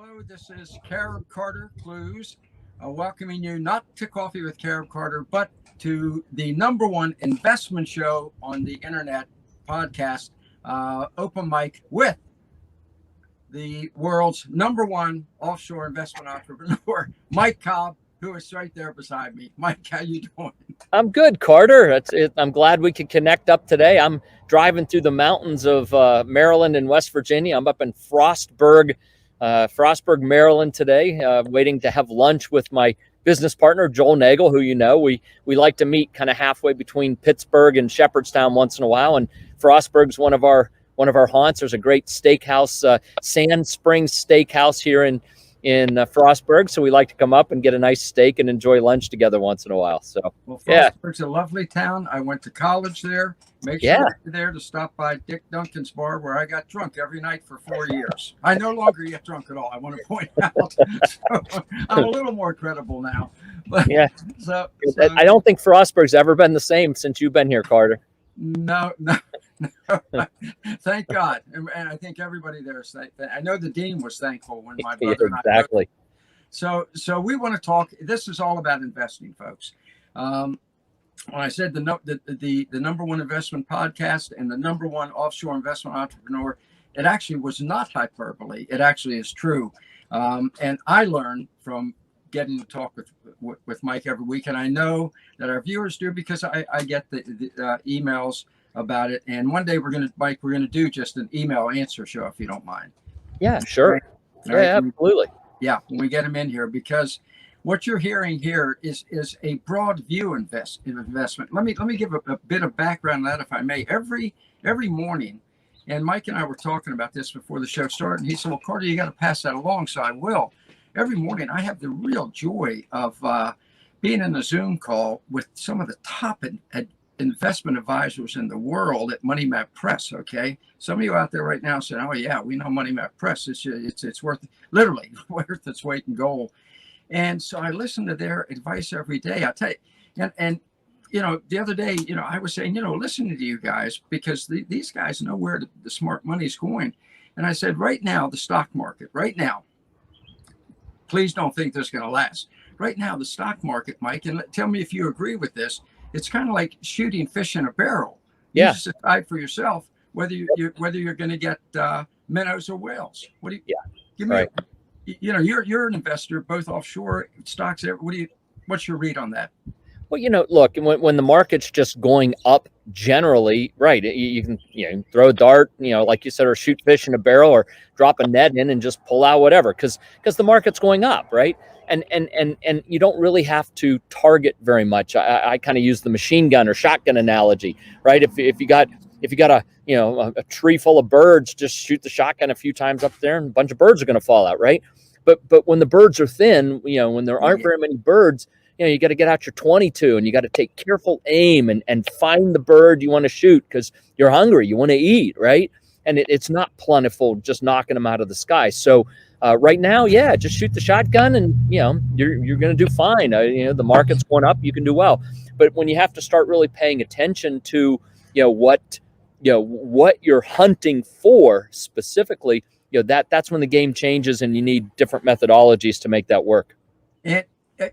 Hello, this is Carib Carter Clues, welcoming you not to Coffee with Carib Carter, but to the #1 investment show on the internet podcast, Open Mic, with the world's #1 offshore investment entrepreneur, Mike Cobb, who is right there beside me. Mike, how you doing? I'm good, Carter. I'm glad we could connect up today. I'm driving through the mountains of Maryland and West Virginia. I'm up in Frostburg, Maryland today, waiting to have lunch with my business partner, Joel Nagel, who you know. We like to meet kind of halfway between Pittsburgh and Shepherdstown once in a while, and Frostburg's one of our haunts. There's a great steakhouse, Sand Springs Steakhouse here in Frostburg, so we like to come up and get a nice steak and enjoy lunch together once in a while. So, well, Frostburg's a lovely town. I went to college there. Make sure you're there to stop by Dick Duncan's bar, where I got drunk every night for 4 years. I no longer get drunk at all, I want to point out. So I'm a little more credible now. But, yeah. So I don't think Frostburg's ever been the same since you've been here, Carter. No. Thank God. And I think everybody there is thankful. I know the dean was thankful when my brother and I exactly. So we want to talk. This is all about investing, folks. When I said the #1 investment podcast and the #1 offshore investment entrepreneur, it actually was not hyperbole. It actually is true. And I learned from getting to talk with Mike every week, and I know that our viewers do, because I get the emails about it. And one day we're going to do just an email answer show, if you don't mind. Yeah, sure. Right? Yeah, right? Absolutely. Yeah, when we get them in here, because what you're hearing here is a broad view investment. Let me give a bit of background on that, if I may. Every morning, and Mike and I were talking about this before the show started, and he said, well, Carter, you got to pass that along. So I will. Every morning, I have the real joy of being in a Zoom call with some of the top investment advisors in the world at Money Map Press. Okay, some of you out there right now saying, "Oh yeah, we know Money Map Press. It's worth, literally worth its weight in gold." And so I listen to their advice every day. I tell you, and you know, the other day, you know, I was saying, listening to you guys, because these guys know where the smart money is going. And I said, right now, the stock market, right now, please don't think this is going to last. Right now, the stock market, Mike, and tell me if you agree with this. It's kind of like shooting fish in a barrel. You just decide for yourself whether you're going to get minnows or whales. What do you? Yeah. Give me. Right. You're an investor, both offshore stocks. What's your read on that? Well, look, when the market's just going up generally, right, you can throw a dart, like you said, or shoot fish in a barrel, or drop a net in and just pull out whatever, because the market's going up, right? And you don't really have to target very much. I kind of use the machine gun or shotgun analogy, right? If you got a tree full of birds, just shoot the shotgun a few times up there, and a bunch of birds are going to fall out, right? But when the birds are thin, when there aren't very many birds, you got to get out your .22 and you got to take careful aim and find the bird you want to shoot, because you're hungry, you want to eat, right? And it's not plentiful just knocking them out of the sky. So right now, just shoot the shotgun, and you're going to do fine. The market's going up, you can do well. But when you have to start really paying attention to what you're hunting for specifically, that's when the game changes, and you need different methodologies to make that work.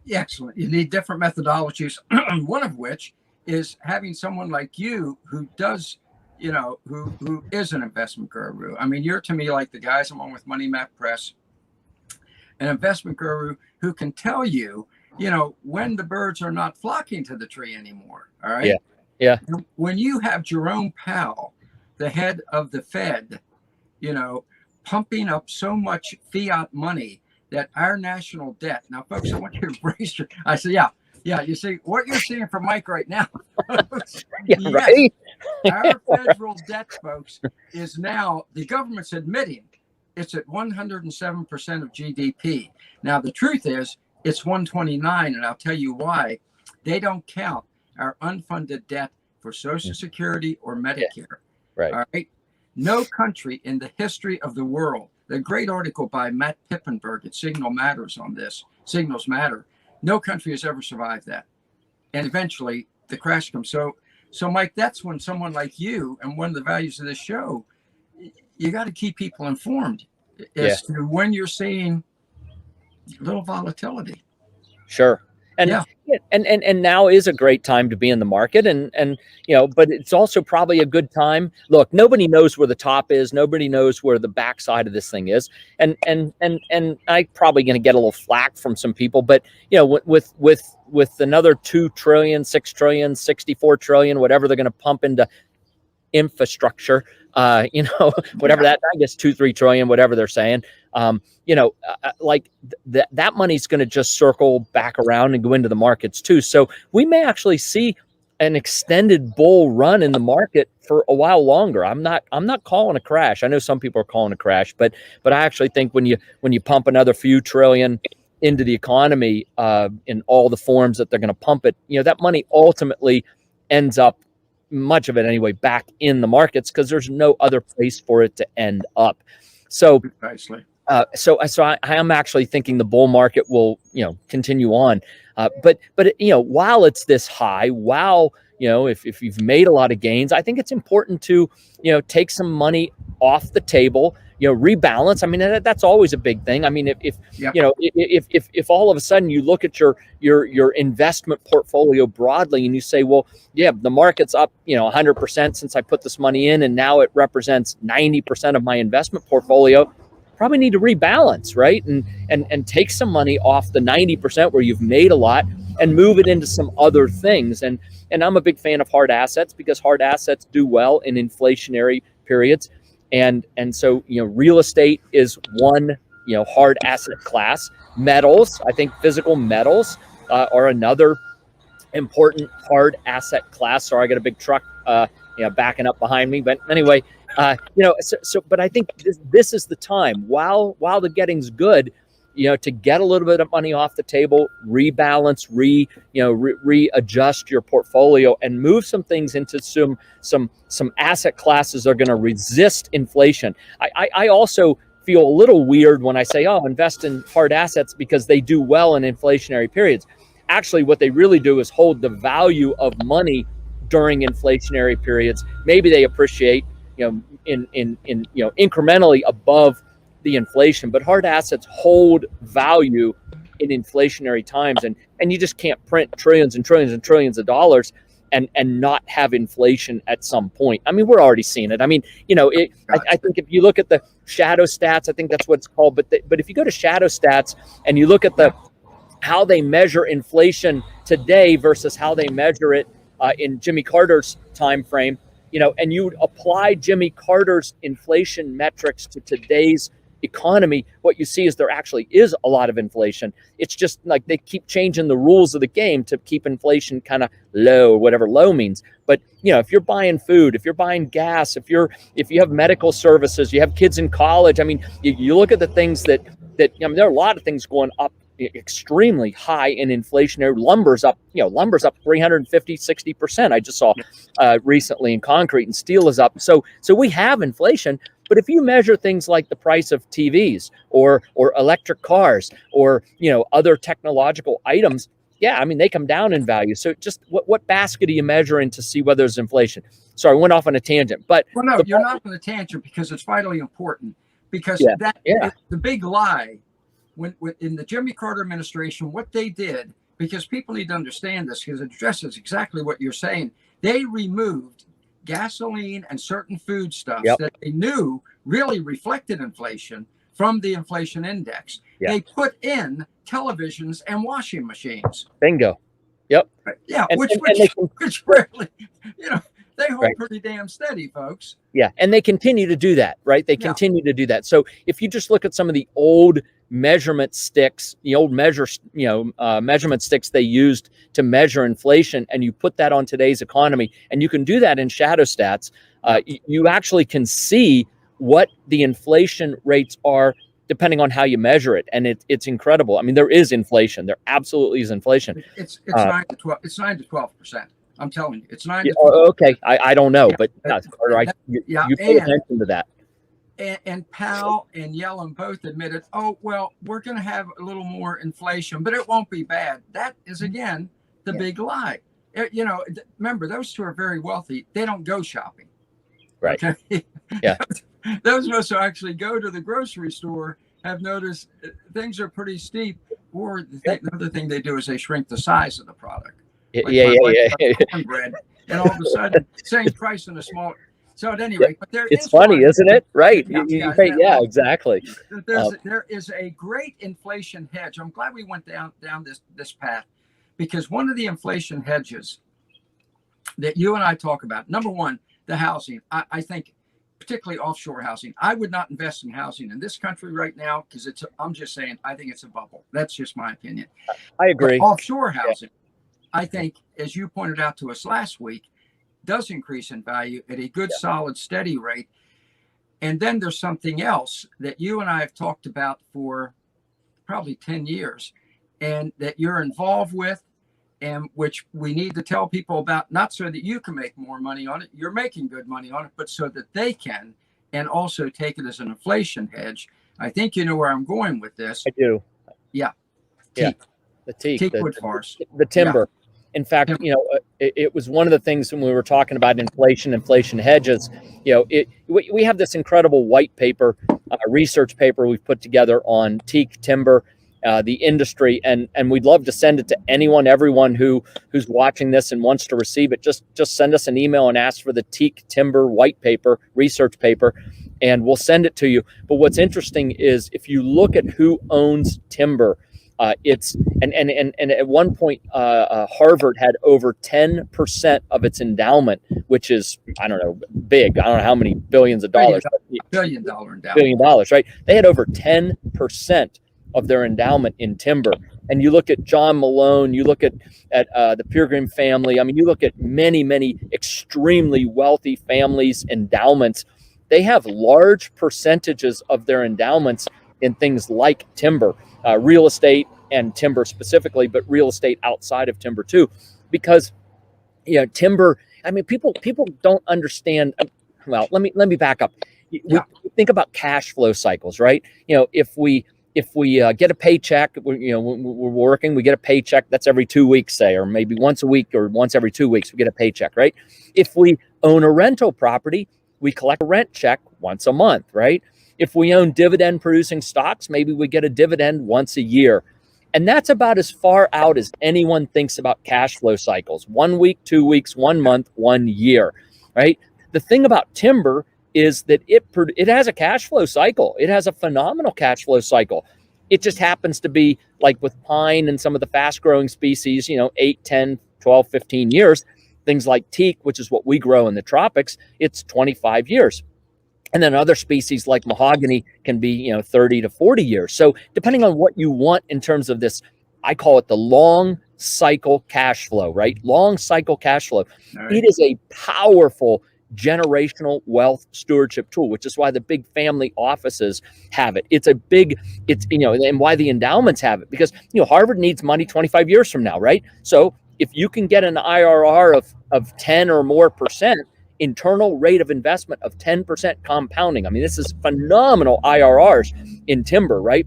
Excellent. You need different methodologies. One of which is having someone like you who does, who is an investment guru. I mean, you're to me like the guys I'm on with Money Map Press, an investment guru who can tell you, when the birds are not flocking to the tree anymore. All right. Yeah. And when you have Jerome Powell, the head of the Fed, pumping up so much fiat money that our national debt. Now, folks, I want you to brace your. I said, yeah. You see what you're seeing from Mike right now. Right. Our federal debt, folks, is now, the government's admitting it's at 107% of GDP. Now, the truth is it's 129, and I'll tell you why. They don't count our unfunded debt for Social Security or Medicare. Right. All right. No country in the history of the world. The great article by Matt Pippenberg at Signal Matters on this. Signals Matter. No country has ever survived that. And eventually the crash comes. So Mike, that's when someone like you, and one of the values of this show, you got to keep people informed. as to when you're seeing little volatility. Sure. And, yeah. and now is a great time to be in the market, and but it's also probably a good time. Look, nobody knows where the top is. Nobody knows where the backside of this thing is. And I'm probably going to get a little flack from some people, but with another 2 trillion, 6 trillion, 64 trillion, whatever they're going to pump into infrastructure, whatever that, I guess 2-3 trillion, whatever they're saying, like that money's going to just circle back around and go into the markets too. So we may actually see an extended bull run in the market for a while longer. I'm not calling a crash. I know some people are calling a crash, but I actually think when you pump another few trillion into the economy in all the forms that they're going to pump it, that money ultimately ends up, much of it anyway, back in the markets, because there's no other place for it to end up. So precisely. So I am actually thinking the bull market will, continue on. But while it's this high, if you've made a lot of gains, I think it's important to, take some money off the table, rebalance. I mean, that's always a big thing. I mean, if all of a sudden you look at your investment portfolio broadly and you say, well, yeah, the market's up, 100% since I put this money in, and now it represents 90% of my investment portfolio, probably need to rebalance, right? And take some money off the 90% where you've made a lot and move it into some other things. And I'm a big fan of hard assets, because hard assets do well in inflationary periods. And so, real estate is one, hard asset class. Metals, I think physical metals are another important hard asset class. Sorry, I got a big truck, backing up behind me. But anyway, but I think this is the time, while the getting's good, to get a little bit of money off the table, rebalance, readjust your portfolio, and move some things into some asset classes that are going to resist inflation. I also feel a little weird when I say, invest in hard assets because they do well in inflationary periods. Actually, what they really do is hold the value of money during inflationary periods. Maybe they appreciate, incrementally above the inflation, but hard assets hold value in inflationary times, and you just can't print trillions and trillions and trillions of dollars and not have inflation at some point. I mean, we're already seeing it. I mean, I think if you look at the shadow stats, I think that's what it's called. But if you go to shadow stats and you look at how they measure inflation today versus how they measure it in Jimmy Carter's time frame, and you apply Jimmy Carter's inflation metrics to today's economy, what you see is there actually is a lot of inflation. It's just like they keep changing the rules of the game to keep inflation kind of low, whatever low means. But if you're buying food, if you're buying gas, if you have medical services, you have kids in college, I mean, you look at the things that there are a lot of things going up extremely high in inflationary. Lumber's up 350, 60%. I just saw recently in concrete, and steel is up. So we have inflation. But if you measure things like the price of TVs or electric cars or other technological items, I mean, they come down in value. So just what basket are you measuring to see whether there's inflation? Sorry, I went off on a tangent. But no, you're not on a tangent, because it's vitally important. Because the big lie when in the Jimmy Carter administration, what they did, because people need to understand this, because it addresses exactly what you're saying. They removed gasoline and certain foodstuffs that they knew really reflected inflation from the inflation index. They put in televisions and washing machines. Bingo. Yep. Yeah, which really, they hold pretty damn steady, folks. Yeah, and they continue to do that, right? They continue to do that. So if you just look at some of the old measurement sticks, the old measurement sticks they used to measure inflation, and you put that on today's economy, and you can do that in shadow stats, you actually can see what the inflation rates are depending on how you measure it, and it's incredible. I mean, there is inflation. There absolutely is inflation. It's 9 to 12. It's 9 to 12%. I'm telling you, it's 9 to 12. Okay, I don't know, but Carter, you pay attention to that. And Powell and Yellen both admitted, we're going to have a little more inflation, but it won't be bad. That is, again, the big lie. Remember, those two are very wealthy. They don't go shopping. Right. Okay? Yeah. Those of us who actually go to the grocery store have noticed things are pretty steep. Or the other thing they do is they shrink the size of the product. Like Yeah. my wife Yeah. got cornbread, and all of a sudden, same price in a small. So at any rate, but there It's is funny, one. isn't it? Right. Yeah, yeah, You isn't pay, that yeah, awesome? exactly. There is a great inflation hedge. I'm glad we went down this path, because one of the inflation hedges that you and I talk about, number one, the housing. I think, particularly offshore housing. I would not invest in housing in this country right now because I'm just saying, I think it's a bubble. That's just my opinion. I But agree. offshore housing, I think, as you pointed out to us last week, does increase in value at a good, solid, steady rate. And then there's something else that you and I have talked about for probably 10 years and that you're involved with, and which we need to tell people about, not so that you can make more money on it, you're making good money on it, but so that they can, and also take it as an inflation hedge. I think you know where I'm going with this. I do. Yeah. Yeah. Teak. The teak, Teakwood forest. the timber. In fact, you know, it was one of the things when we were talking about inflation hedges. You know, we have this incredible white paper, research paper we've put together on teak timber, the industry, and we'd love to send it to everyone who's watching this and wants to receive it. Just send us an email and ask for the teak timber white paper, research paper, and we'll send it to you. But what's interesting is if you look at who owns timber. It's and at one point Harvard had over 10% of its endowment, which is, I don't know, big. I don't know how many billions of dollars. $billion endowment. $1 billion, right? They had over 10% of their endowment in timber. And you look at John Malone, you look at the Peregrine family. I mean, you look at many extremely wealthy families' endowments. They have large percentages of their endowments in things like timber. Real estate and timber specifically, but real estate outside of timber too, because timber. I mean, people don't understand. Well, let me back up. We think about cash flow cycles, right? You know, if we get a paycheck, we're working, we get a paycheck. That's every 2 weeks, say, or maybe once a week, or once every 2 weeks, we get a paycheck, right? If we own a rental property, we collect a rent check once a month, right? If we own dividend producing stocks, maybe we get a dividend once a year. And that's about as far out as anyone thinks about cash flow cycles. 1 week, 2 weeks, 1 month, 1 year, right? The thing about timber is that it has a cash flow cycle. It has a phenomenal cash flow cycle. It just happens to be like with pine and some of the fast growing species, 8, 10, 12, 15 years. Things like teak, which is what we grow in the tropics, it's 25 years. And then other species like mahogany can be, 30 to 40 years. So depending on what you want in terms of this, I call it the long cycle cash flow, right? Long cycle cash flow. Right. It is a powerful generational wealth stewardship tool, which is why the big family offices have it. And why the endowments have it, because, Harvard needs money 25 years from now, right? So if you can get an IRR of 10 or more percent, internal rate of investment of 10% compounding. I mean, this is phenomenal IRRs in timber, right?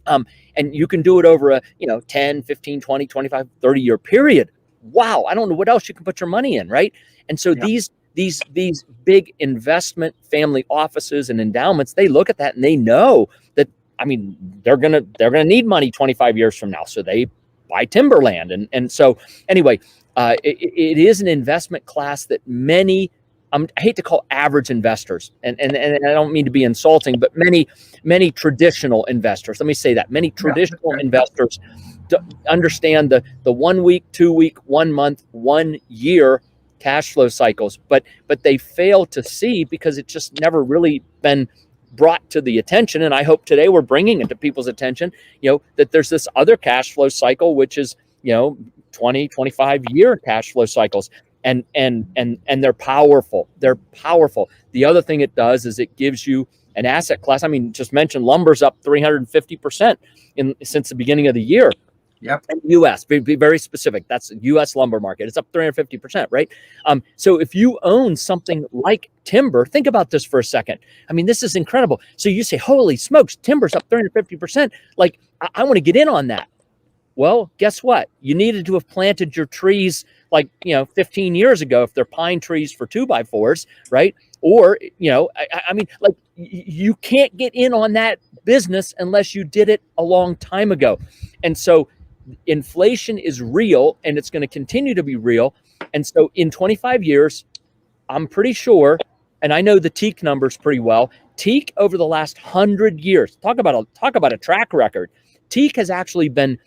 And you can do it over a, 10, 15, 20, 25, 30 year period. Wow. I don't know what else you can put your money in, right? And so these big investment family offices and endowments, they look at that and they know that, I mean, they're going to need money 25 years from now. So they buy timberland. And so anyway, it is an investment class that many, I hate to call average investors, and I don't mean to be insulting, but many traditional investors, let me say that, many traditional investors understand the 1 week, 2 week, 1 month, 1 year cash flow cycles, but they fail to see, because it's just never really been brought to the attention. And I hope today we're bringing it to people's attention, that there's this other cash flow cycle, which is, 20, 25 year cash flow cycles. And they're powerful. They're powerful. The other thing it does is it gives you an asset class. I mean, just mentioned lumber's up 350% since the beginning of the year. Yep. U.S. Be very specific. That's the U.S. lumber market. It's up 350%, right? So if you own something like timber, think about this for a second. I mean, this is incredible. So you say, holy smokes, timber's up 350%. Like, I want to get in on that. Well, guess what? You needed to have planted your trees 15 years ago, if they're pine trees for 2x4s, right? Or, I mean, like, you can't get in on that business unless you did it a long time ago. And so inflation is real, and it's going to continue to be real. And so in 25 years, I'm pretty sure, and I know the teak numbers pretty well. Teak over the last 100 years, talk about a track record. Teak has actually been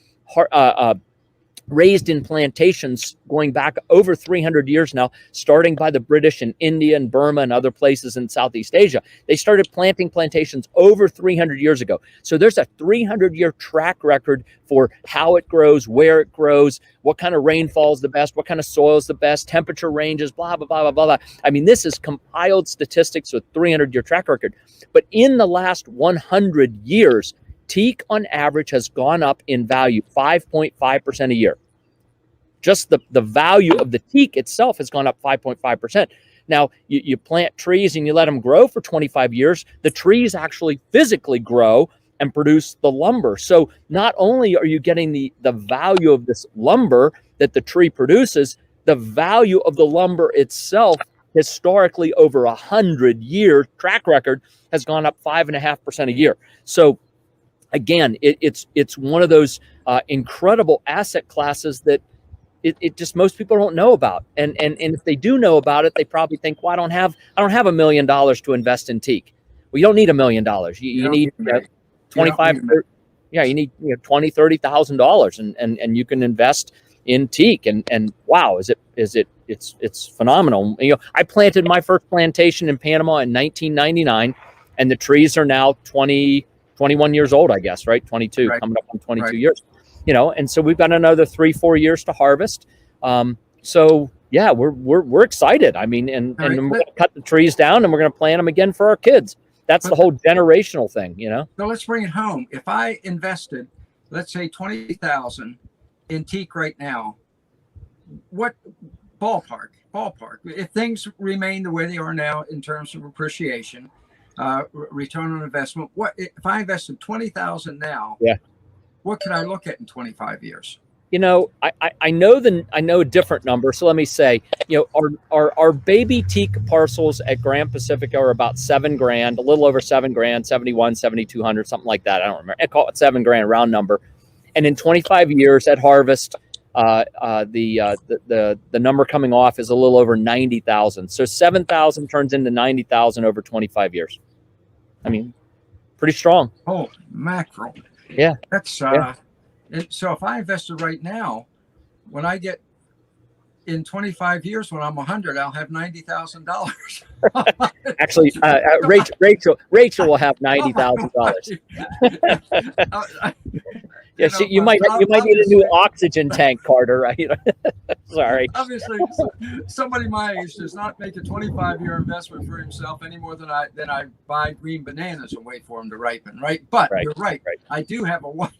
raised in plantations going back over 300 years now, starting by the British in India and Burma and other places in Southeast Asia. They started planting plantations over 300 years ago. So there's a 300-year track record for how it grows, where it grows, what kind of rainfall is the best, what kind of soil is the best, temperature ranges, blah, blah, blah, blah, blah. I mean, this is compiled statistics with 300-year track record. But in the last 100 years, teak on average has gone up in value 5.5% a year. Just the value of the teak itself has gone up 5.5%. Now, you plant trees and you let them grow for 25 years, the trees actually physically grow and produce the lumber. So not only are you getting the value of this lumber that the tree produces, the value of the lumber itself historically over 100-year track record has gone up 5.5% a year. So again, it's one of those incredible asset classes that it just most people don't know about. And if they do know about it, they probably think, well, I don't have $1 million to invest in teak. Well, you don't need $1 million. You need 25. You need $20,000, $30,000, and you can invest in teak. And wow, it's phenomenal. I planted my first plantation in Panama in 1999, and the trees are now 21 years old, I guess, right? 22, right. Coming up on 22 years, and so we've got another 3-4 years to harvest. So yeah, we're excited. I mean, and we're going to cut the trees down and we're going to plant them again for our kids. That's the whole generational thing, So let's bring it home. If I invested, let's say 20,000 in teak right now, what ballpark, if things remain the way they are now in terms of appreciation, return on investment, what if I invested 20,000 now? Yeah. What can I look at in 25 years? I know a different number. So let me say, our baby teak parcels at Grand Pacifica are about $7,000, a little over $7,000, 71, 7,200, something like that. I don't remember. I call it $7,000 round number. And in 25 years at harvest, the number coming off is a little over 90,000. So 7,000 turns into 90,000 over 25 years. I mean, pretty strong. Oh, mackerel. Yeah. That's and so if I invested right now, when I get in 25 years, when I'm 100, I'll have $90,000. Actually, Rachel will have $90,000. Yeah, you might need a new oxygen tank, Carter, right? Sorry. Obviously, somebody my age does not make a 25-year investment for himself any more than I buy green bananas and wait for them to ripen, right? But you're right. I do have a wife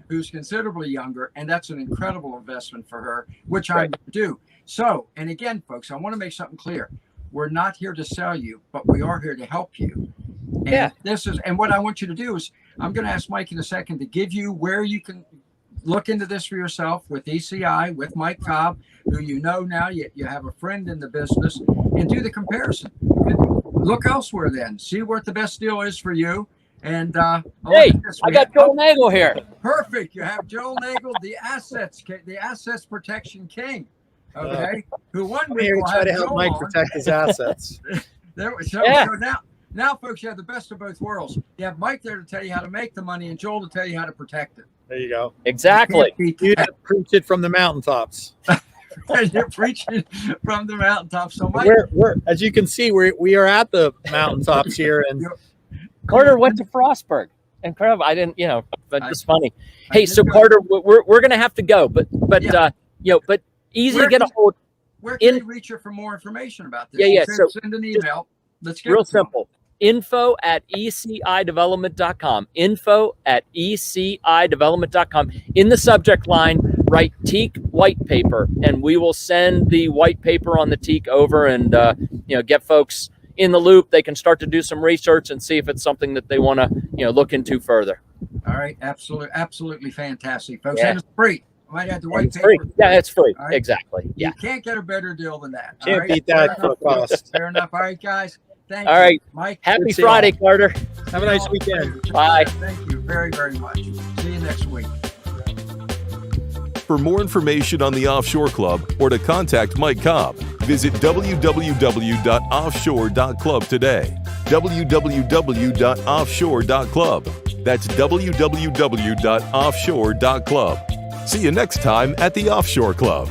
who's considerably younger, and that's an incredible investment for her, which I do. So, and again, folks, I want to make something clear. We're not here to sell you, but we are here to help you. And and what I want you to do is, I'm going to ask Mike in a second to give you where you can look into this for yourself with ECI, with Mike Cobb, who now, you have a friend in the business, and do the comparison. Look elsewhere then. See what the best deal is for you. And hey, I got Joel Nagel here. Perfect. You have Joel Nagel, the assets protection king. Okay. Who one week will try to help Joel Mike protect his assets. So now, folks, you have the best of both worlds. You have Mike there to tell you how to make the money, and Joel to tell you how to protect it. There you go. Exactly. You preach it from the mountaintops. You're preaching from the mountaintops. So, Mike, we're as you can see, we are at the mountaintops here, and Carter went to Frostburg. Incredible. I didn't, but it's funny. Hey, so Carter, we're gonna have to go, but easy to get a hold. Where can you reach you for more information about this? Yeah. So send an email. Let's get real simple. info@ecidevelopment.com. info@ecidevelopment.com. In the subject line, write teak white paper, and we will send the white paper on the teak over and get folks in the loop. They can start to do some research and see if it's something that they want to look into further. All right, absolutely fantastic, folks. And it's free. Might have the white paper. Free. Yeah, it's free. Right. Exactly. Yeah. You can't get a better deal than that. Can't beat that for cost. Fair enough. All right, guys. Thank All you. right. Mike. Happy Good seeing Friday, you. Carter. Have a nice weekend. Bye. Thank you very, very much. See you next week. For more information on the Offshore Club or to contact Mike Cobb, visit www.offshore.club today. www.offshore.club. That's www.offshore.club. See you next time at the Offshore Club.